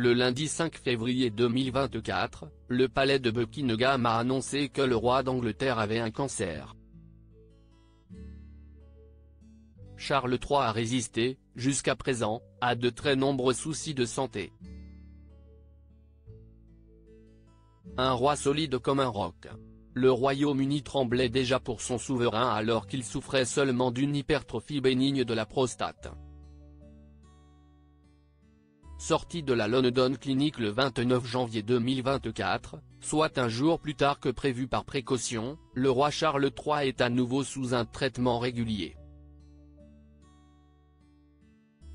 le lundi 5 février 2024, le palais de Buckingham a annoncé que le roi d'Angleterre avait un cancer. Charles III a résisté, jusqu'à présent, à de très nombreux soucis de santé. Un roi solide comme un roc. Le Royaume-Uni tremblait déjà pour son souverain alors qu'il souffrait seulement d'une hypertrophie bénigne de la prostate. Sorti de la London Clinic le 29 janvier 2024, soit un jour plus tard que prévu par précaution, le roi Charles III est à nouveau sous un traitement régulier.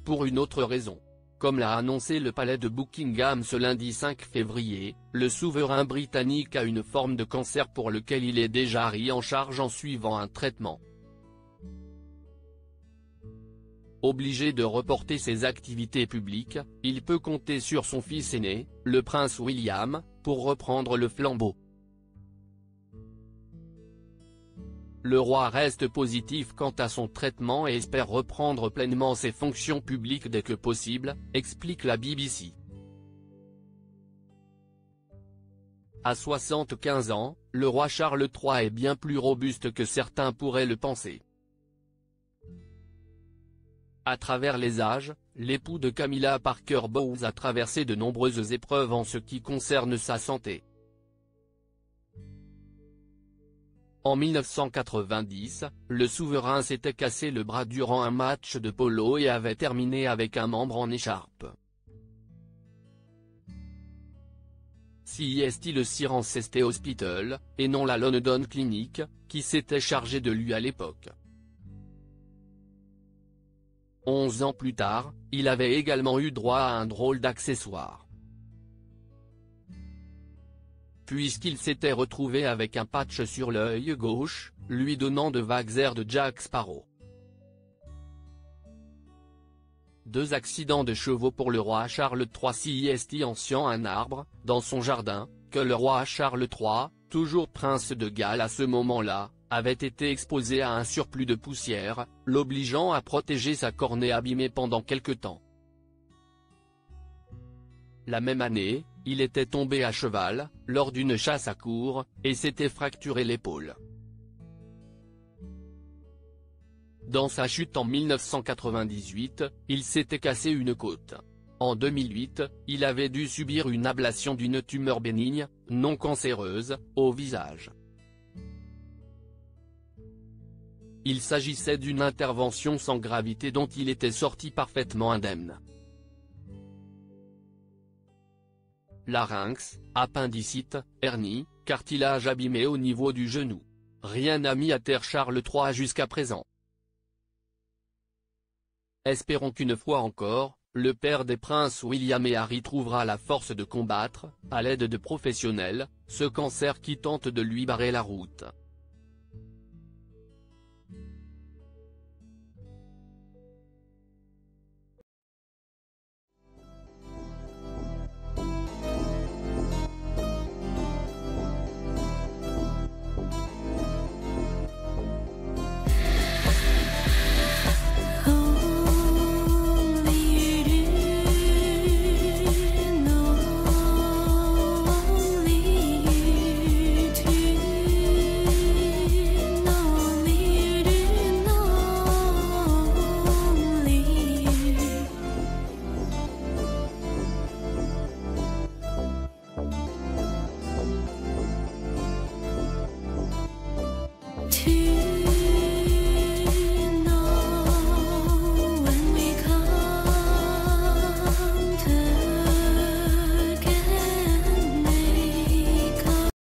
Pour une autre raison. Comme l'a annoncé le palais de Buckingham ce lundi 5 février, le souverain britannique a une forme de cancer pour lequel il est déjà pris en charge en suivant un traitement. Obligé de reporter ses activités publiques, il peut compter sur son fils aîné, le prince William, pour reprendre le flambeau. Le roi reste positif quant à son traitement et espère reprendre pleinement ses fonctions publiques dès que possible, explique la BBC. À 75 ans, le roi Charles III est bien plus robuste que certains pourraient le penser. À travers les âges, l'époux de Camilla Parker Bowles a traversé de nombreuses épreuves en ce qui concerne sa santé. En 1990, le souverain s'était cassé le bras durant un match de polo et avait terminé avec un membre en écharpe. C'est le Cirencester Hospital, et non la London Clinic, qui s'était chargé de lui à l'époque. 11 ans plus tard, il avait également eu droit à un drôle d'accessoire. Puisqu'il s'était retrouvé avec un patch sur l'œil gauche, lui donnant de vagues airs de Jack Sparrow. 2 accidents de chevaux pour le roi Charles III. C'est en sciant un arbre, dans son jardin, que le roi Charles III, toujours prince de Galles à ce moment-là, avait été exposé à un surplus de poussière, l'obligeant à protéger sa cornée abîmée pendant quelque temps. La même année, il était tombé à cheval, lors d'une chasse à courre, et s'était fracturé l'épaule. Dans sa chute en 1998, il s'était cassé une côte. En 2008, il avait dû subir une ablation d'une tumeur bénigne, non cancéreuse, au visage. Il s'agissait d'une intervention sans gravité dont il était sorti parfaitement indemne. Larynx, appendicite, hernie, cartilage abîmé au niveau du genou. Rien n'a mis à terre Charles III jusqu'à présent. Espérons qu'une fois encore, le père des princes William et Harry trouvera la force de combattre, à l'aide de professionnels, ce cancer qui tente de lui barrer la route.